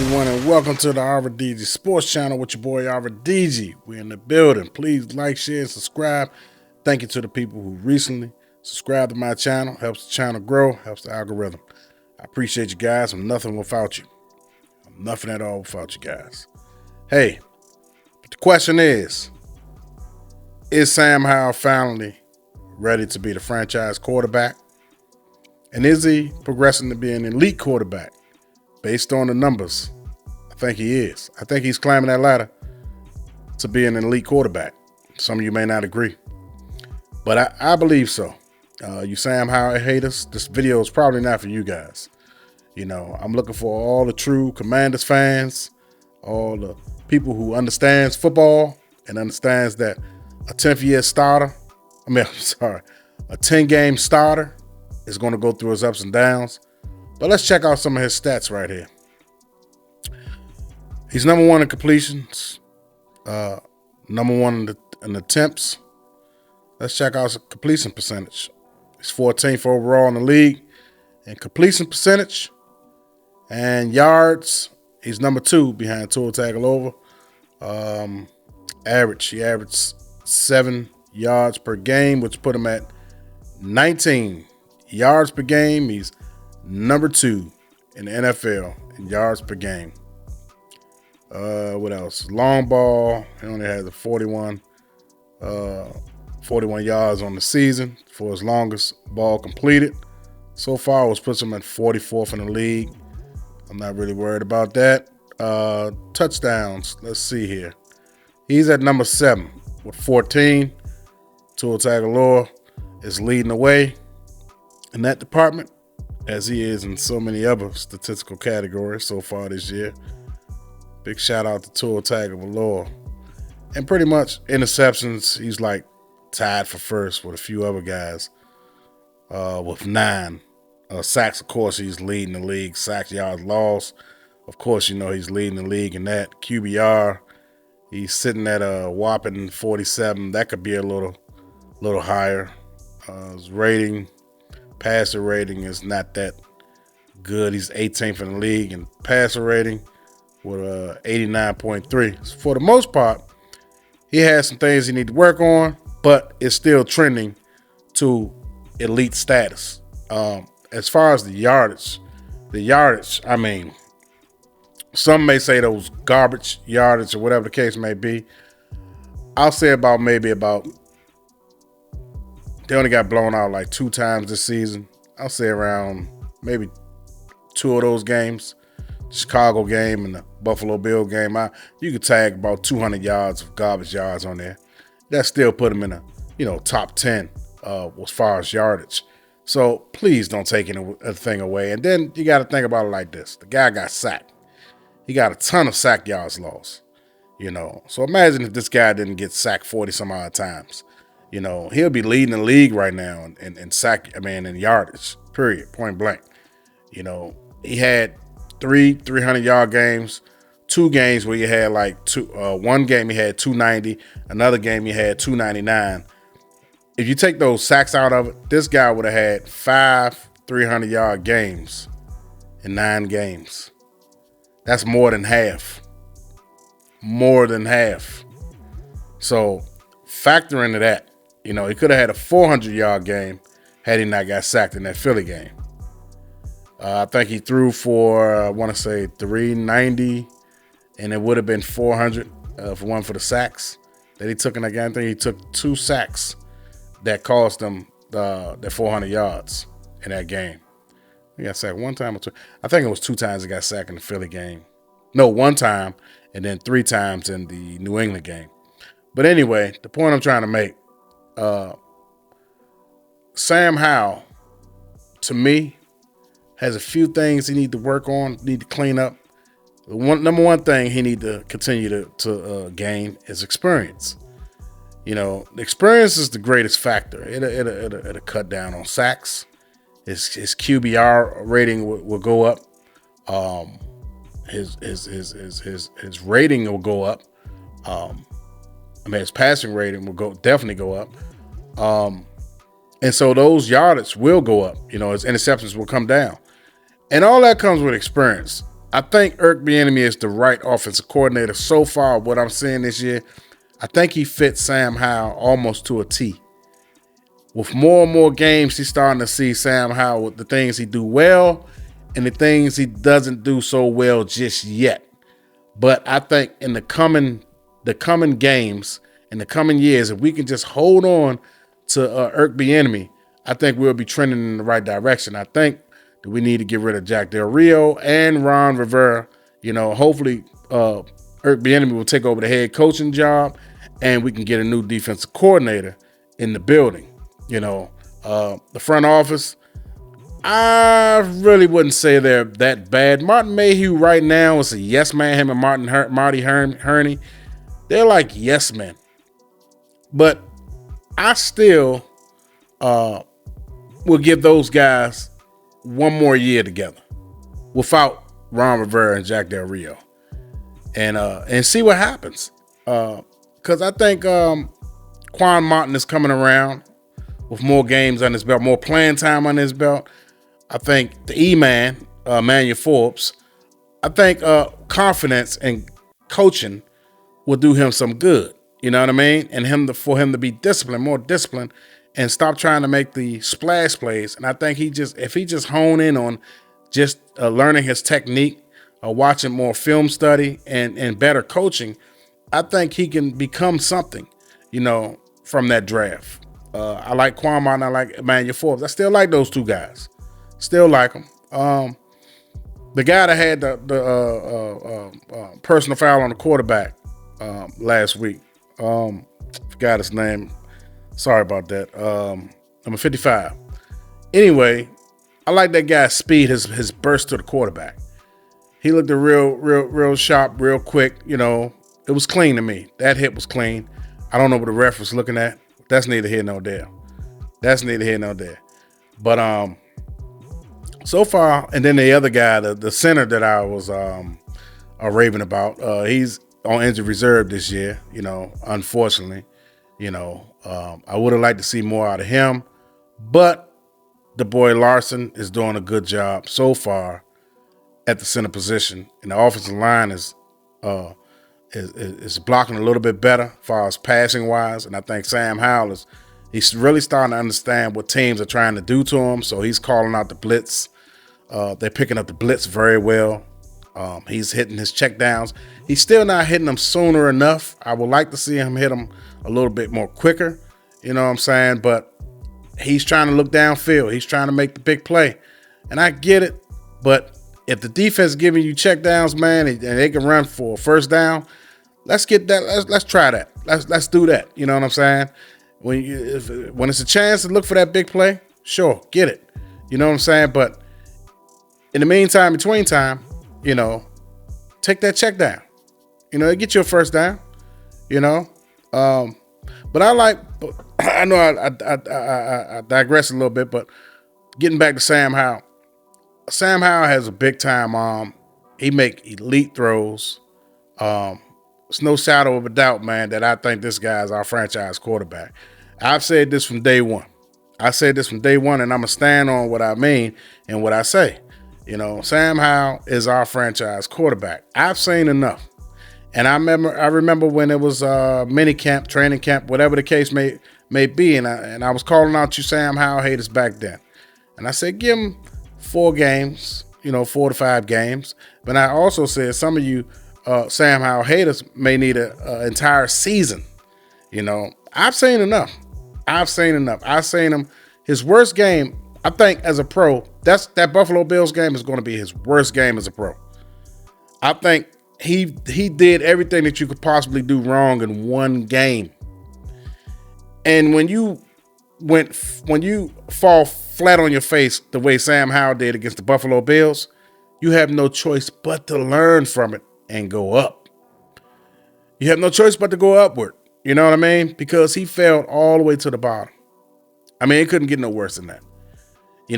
everyone, and welcome to the RDG Sports Channel with your boy RDG. We're in the building. Please like, share, and subscribe. Thank you to the people who recently subscribed to my channel. Helps the channel grow, helps the algorithm. I appreciate you guys. I'm nothing without you. I'm nothing at all without you guys. Hey, the question is Sam Howell finally ready to be the franchise quarterback? And is he progressing to be an elite quarterback? Based on the numbers, I think he is. I think he's climbing that ladder to being an elite quarterback. Some of you may not agree, but I believe so. You Sam Howell haters, this video is probably not for you guys. You know, I'm looking for all the true Commanders fans, all the people who understands football and understands that a 10th-year starter, a 10-game starter is going to go through his ups and downs. But let's check out some of his stats right here. He's number one in completions, number one in attempts. Let's check out his completion percentage. He's 14th overall in the league in completion percentage. And yards, he's number 2 behind Tua Tagovailoa. He averaged 7 yards per game, which put him at 19 yards per game. He's number 2 in the NFL in yards per game. What else? Long ball. He only has a 41 yards on the season for his longest ball completed. So far, it puts him at 44th in the league. I'm not really worried about that. Touchdowns. Let's see here. He's at number 7 with 14. Tua Tagovailoa is leading the way in that department, as he is in so many other statistical categories so far this year. Big shout out to Tua Tagovailoa. And pretty much interceptions, he's like tied for first with a few other guys with 9. Sacks, of course, he's leading the league. Sacks, yards, lost. Of course, you know he's leading the league in that. QBR, he's sitting at a whopping 47. That could be a little higher. His rating, passer rating is not that good. He's 18th in the league in passer rating with 89.3. For the most part, he has some things he needs to work on, but it's still trending to elite status. As far as the yardage, I mean, some may say those garbage yardage or whatever the case may be. I'll say maybe they only got blown out like 2 times this season. I'll say around maybe 2 of those games, the Chicago game and the Buffalo Bill game. You could tag about 200 yards of garbage yards on there. That still put him in a top 10 as far as yardage. So please don't take anything away. And then you got to think about it like this: the guy got sacked. He got a ton of sack yards lost. So imagine if this guy didn't get sacked 40 some odd times. He'll be leading the league right now in yardage, period, point blank. He had 300-yard games, 2 games where he had one game he had 290, another game he had 299. If you take those sacks out of it, this guy would have had 5 300-yard games in 9 games. That's more than half. More than half. So factor into that. He could have had a 400-yard game had he not got sacked in that Philly game. I think he threw for, I want to say 390, and it would have been 400 for the sacks that he took in that game. I think he took 2 sacks that cost him that 400 yards in that game. He got sacked 1 time or 2. I think it was 2 times he got sacked in the Philly game. No, 1 time, and then 3 times in the New England game. But anyway, the point I'm trying to make, Sam Howell, to me, has a few things he need to work on, need to clean up. Number one thing he need to continue to gain is experience. The experience is the greatest factor. It'll cut down on sacks. His QBR rating will go up. His rating will go up. His passing rating will definitely go up. And so those yardage will go up. His interceptions will come down. And all that comes with experience. I think Eric Bieniemy is the right offensive coordinator so far. What I'm seeing this year, I think he fits Sam Howell almost to a T. With more and more games, he's starting to see Sam Howell with the things he do well and the things he doesn't do so well just yet. But I think in the coming games, in the coming years, if we can just hold on to Eric Bieniemy, I think we'll be trending in the right direction. I think that we need to get rid of Jack Del Rio and Ron Rivera. Hopefully Eric Bieniemy will take over the head coaching job, and we can get a new defensive coordinator in the building. The front office, I really wouldn't say they're that bad. Martin Mayhew right now is a yes man. Him and Marty Herney, they're like yes men. But I still will give those guys one more year together without Ron Rivera and Jack Del Rio, and see what happens. Because I think Quan Martin is coming around with more games on his belt, more playing time on his belt. I think the E-Man, Manuel Forbes, I think confidence and coaching will do him some good. You know what I mean? And for him to be disciplined, more disciplined, and stop trying to make the splash plays. And I think if he just hone in on just learning his technique, watching more film study and better coaching, I think he can become something, from that draft. I like Quan Martin. I like Emmanuel Forbes. I still like those two guys. Still like them. The guy that had the personal foul on the quarterback last week. Forgot his name. Sorry about that. Number 55. Anyway, I like that guy's speed, his burst to the quarterback. He looked real sharp, real quick. It was clean to me. That hit was clean. I don't know what the ref was looking at. That's neither here nor there. But so far, and then the other guy, the center that I was raving about, he's on injured reserve this year. Unfortunately, I would have liked to see more out of him, but the boy Larson is doing a good job so far at the center position, and the offensive line is blocking a little bit better as far as passing wise. And I think Sam Howell he's really starting to understand what teams are trying to do to him. So he's calling out the blitz. They're picking up the blitz very well. He's hitting his checkdowns. He's still not hitting them sooner enough. I would like to see him hit them a little bit more quicker. You know what I'm saying? But he's trying to look downfield. He's trying to make the big play. And I get it. But if the defense is giving you checkdowns, man, and they can run for a first down, let's get that. Let's try that. Let's do that. You know what I'm saying? When it's a chance to look for that big play, sure, get it. You know what I'm saying? But in the meantime, between time, take that check down. Get you a first down. But I know I digress a little bit, but getting back to Sam Howell. Sam Howell has a big time arm. He make elite throws. It's no shadow of a doubt, man, that I think this guy is our franchise quarterback. I've said this from day one. And I'm going to stand on what I mean and what I say. Sam Howell is our franchise quarterback. I've seen enough. And I remember when it was mini camp, training camp, whatever the case may be, and I was calling out you Sam Howell haters back then. And I said, give him 4 games, 4 to 5 games. But I also said some of you Sam Howell haters may need an entire season. I've seen enough. I've seen him. His worst game, I think, as a pro, that Buffalo Bills game is going to be his worst game as a pro. I think he did everything that you could possibly do wrong in one game. And when you fall flat on your face the way Sam Howell did against the Buffalo Bills, you have no choice but to learn from it and go up. You have no choice but to go upward. You know what I mean? Because he fell all the way to the bottom. I mean, it couldn't get no worse than that.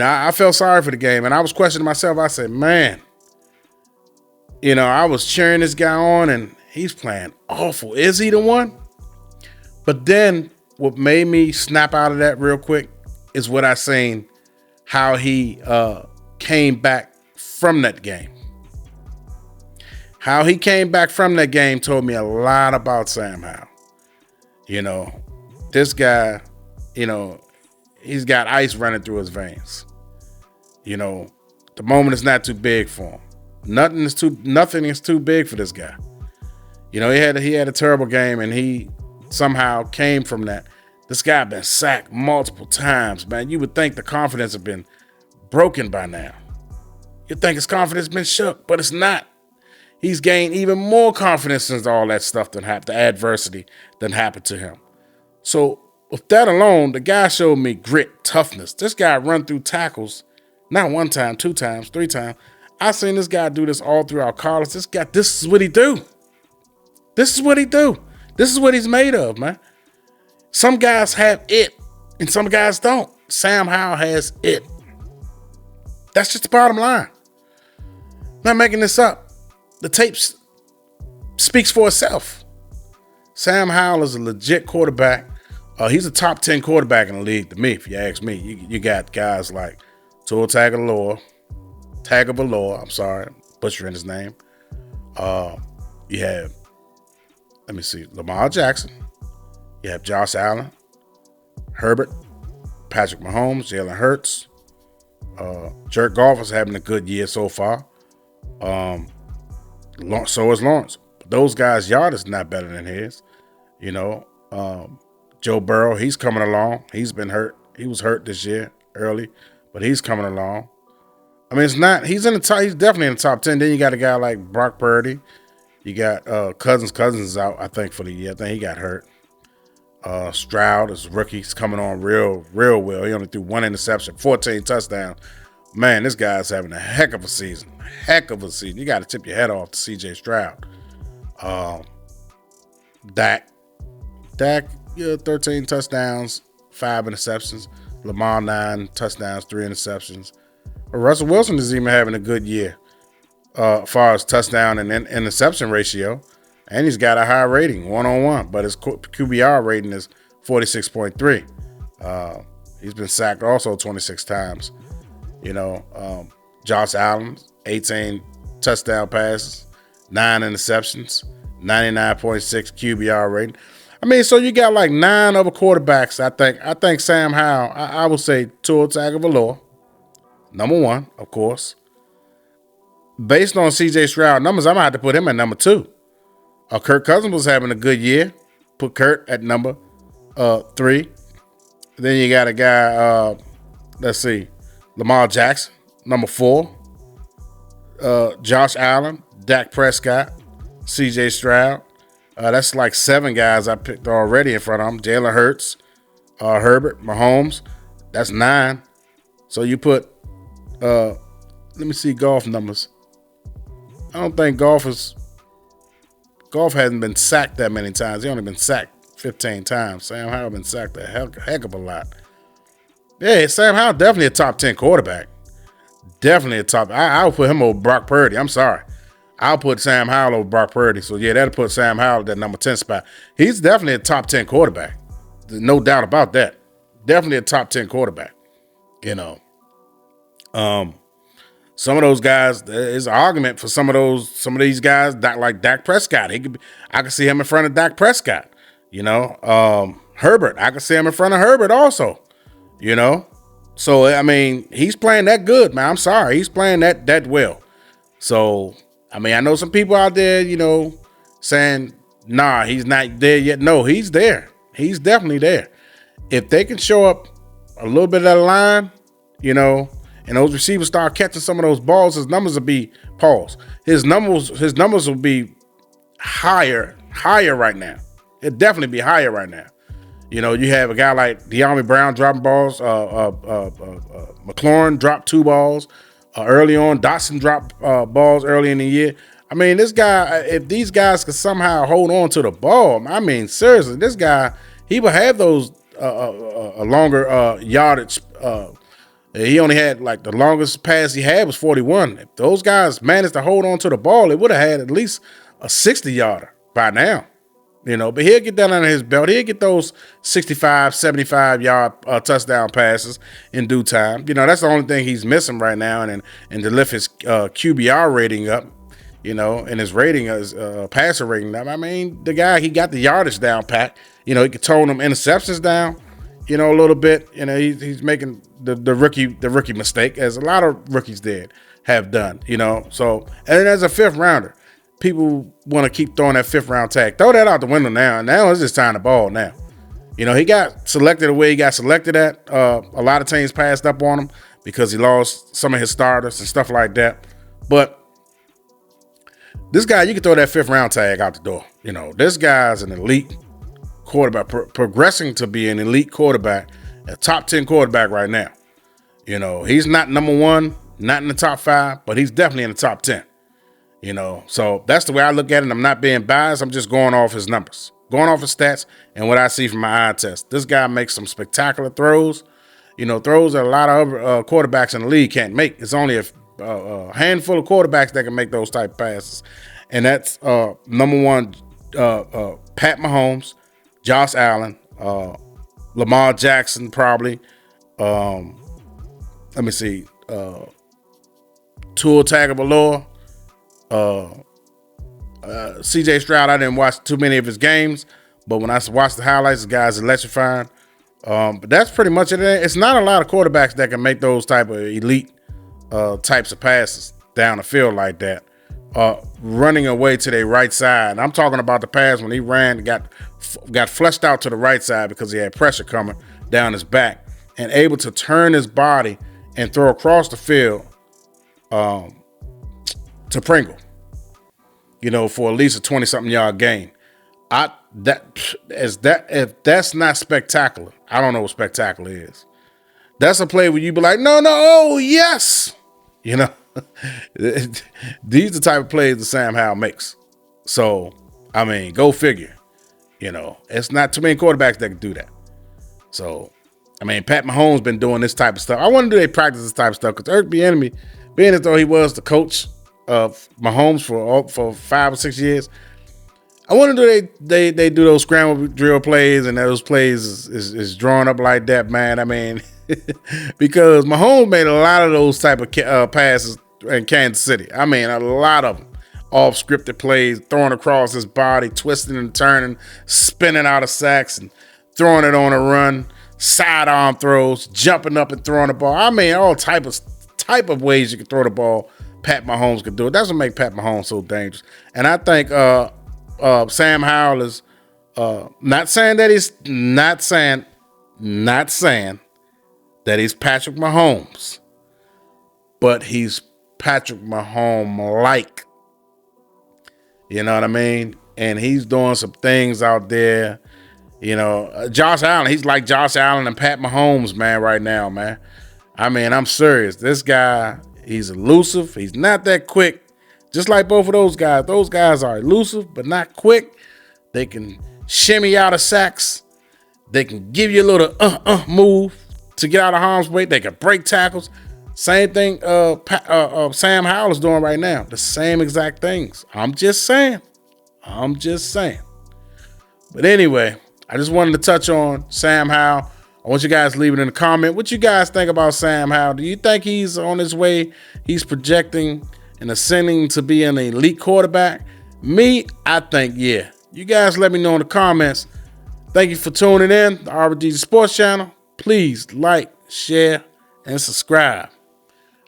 I felt sorry for the game, and I was questioning myself. I said, man, I was cheering this guy on, and he's playing awful. Is he the one? But then what made me snap out of that real quick is what I seen, how he came back from that game. How he came back from that game told me a lot about Sam Howell. You know, this guy, you know, he's got ice running through his veins. You know, the moment is not too big for him. Nothing is too big for this guy. You know, he had a terrible game, and he somehow came from that. This guy been sacked multiple times, man. You would think the confidence had been broken by now. You'd think his confidence been shook, but it's not. He's gained even more confidence since all that stuff that happened, the adversity that happened to him. So with that alone, the guy showed me grit, toughness. This guy run through tackles, not one time, 2 times, 3 times. I seen this guy do this all throughout college. This is what he do. This is what he do. This is what he's made of, man. Some guys have it, and some guys don't. Sam Howell has it. That's just the bottom line. Not making this up. The tape speaks for itself. Sam Howell is a legit quarterback. He's a top 10 quarterback in the league to me, if you ask me. You got guys like Tua Tagovailoa, I'm sorry, butchering his name. You have, let me see, Lamar Jackson. You have Josh Allen, Herbert, Patrick Mahomes, Jalen Hurts. Jared Goff is having a good year so far. So is Lawrence. Those guys' yard is not better than his. You know, Joe Burrow, he's coming along. He's been hurt. He was hurt this year early, but he's coming along. I mean, it's not. He's in the top. He's definitely in the top 10. Then you got a guy like Brock Purdy. You got Cousins. Cousins is out, I think, for the year. I think he got hurt. Stroud is rookie. He's coming on real well. He only threw 1 interception, 14 touchdowns. Man, this guy's having a heck of a season. You got to tip your head off to C.J. Stroud. Dak, 13 touchdowns, 5 interceptions. Lamar, 9 touchdowns, 3 interceptions. But Russell Wilson is even having a good year as far as touchdown and interception ratio. And he's got a high rating, 1-on-1. But his QBR rating is 46.3. He's been sacked also 26 times. You know, Josh Allen, 18 touchdown passes, 9 interceptions, 99.6 QBR rating. I mean, so you got like 9 other quarterbacks. I think Sam Howell, I would say Tua Tagovailoa, number 1, of course. Based on C.J. Stroud numbers, I'm going to have to put him at number 2. Kirk Cousins was having a good year. Put Kurt at number 3. Then you got a guy, let's see, Lamar Jackson, number 4. Josh Allen, Dak Prescott, C.J. Stroud. That's like 7 guys I picked already in front of him. Jalen Hurts, Herbert, Mahomes. That's 9. So you put, let me see golf numbers. I don't think golf hasn't been sacked that many times. He only been sacked 15 times. Sam Howell been sacked a heck of a lot. Yeah, Sam Howell definitely a top 10 quarterback. Definitely a top. I'll put him over Brock Purdy. I'm sorry. I'll put Sam Howell over Brock Purdy. So, yeah, that'll put Sam Howell at that number 10 spot. He's definitely a top 10 quarterback. There's no doubt about that. Definitely a top 10 quarterback. You know. Some of those guys, there's an argument for some of these guys, like Dak Prescott. I can see him in front of Dak Prescott. You know. Herbert, I can see him in front of Herbert also. You know. So, I mean, he's playing that good, man. I'm sorry. He's playing that well. So, I mean, I know some people out there, you know, saying, nah, he's not there yet. No, he's there. He's definitely there. If they can show up a little bit of the line, you know, and those receivers start catching some of those balls, his numbers will be paused. His numbers will be higher right now. It'll definitely be higher right now. You know, you have a guy like De'Ami Brown dropping balls. McLaurin dropped 2 balls early on. Dotson dropped balls early in the year. I mean, this guy, if these guys could somehow hold on to the ball, I mean, seriously, this guy, he will have those a longer yardage. He only had, like, the longest pass he had was 41. If those guys managed to hold on to the ball, it would have had at least a 60-yarder by now. You know, but he'll get that under his belt. He'll get those 65, 75-yard touchdown passes in due time. You know, that's the only thing he's missing right now. And to lift his QBR rating up, and his rating is passer rating. I mean, the guy, he got the yardage down pat. He could tone them interceptions down, a little bit. He's making the rookie mistake, as a lot of rookies have done. So, and as a fifth rounder, people want to keep throwing that fifth round tag. Throw that out the window now. Now it's just time to ball now. He got selected the way he got selected at. A lot of teams passed up on him because he lost some of his starters and stuff like that. But this guy, you can throw that fifth round tag out the door. This guy's an elite quarterback, progressing to be an elite quarterback, a top 10 quarterback right now. He's not number one, not in the top 5, but he's definitely in the top 10. So that's the way I look at it. I'm not being biased. I'm just going off his numbers, going off his stats and what I see from my eye test. This guy makes some spectacular throws, throws that a lot of other quarterbacks in the league can't make. It's only a handful of quarterbacks that can make those type of passes. And that's number one, Pat Mahomes, Josh Allen, Lamar Jackson, probably. Let me see. Tua Tagovailoa, CJ Stroud. I didn't watch too many of his games, but when I watched the highlights, the guy's electrifying. But that's pretty much it. It's not a lot of quarterbacks that can make those type of elite types of passes down the field like that. Running away to their right side. I'm talking about the pass when he ran, got flushed out to the right side because he had pressure coming down his back, and able to turn his body and throw across the field to Pringle, for at least a 20-something yard gain. If that's not spectacular, I don't know what spectacular is. That's a play where you be like, no, oh yes, These are the type of plays that Sam Howell makes. So, I mean, go figure. It's not too many quarterbacks that can do that. So, I mean, Pat Mahomes been doing this type of stuff. I wonder do they practice this type of stuff, because Eric Bieniemy, being as though he was the coach of Mahomes for 5 or 6 years, I wonder do they do those scramble drill plays, and those plays is drawn up like that, man. I mean, because Mahomes made a lot of those type of passes in Kansas City. I mean, a lot of them. Off scripted plays, throwing across his body, twisting and turning, spinning out of sacks and throwing it on a run, sidearm throws, jumping up and throwing the ball. I mean, all type of ways you can throw the ball. Pat Mahomes could do it. That's what makes Pat Mahomes so dangerous. And I think Sam Howell is not saying that he's not saying that he's Patrick Mahomes, but he's Patrick Mahomes-like. You know what I mean? And he's doing some things out there. Josh Allen, he's like Josh Allen and Pat Mahomes, man, right now, man. I mean, I'm serious. This guy, he's elusive. He's not that quick. Just like both of those guys. Those guys are elusive, but not quick. They can shimmy out of sacks. They can give you a little move to get out of harm's way. They can break tackles. Same thing Sam Howell is doing right now. The same exact things. I'm just saying. But anyway, I just wanted to touch on Sam Howell. I want you guys to leave it in the comment. What you guys think about Sam Howell? Do you think he's on his way? He's projecting and ascending to be an elite quarterback? Me, I think, yeah. You guys let me know in the comments. Thank you for tuning in, the RBG Sports Channel. Please like, share, and subscribe.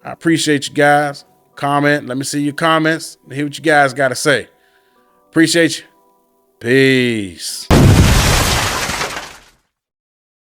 I appreciate you guys. Comment. Let me see your comments. Hear what you guys got to say. Appreciate you. Peace.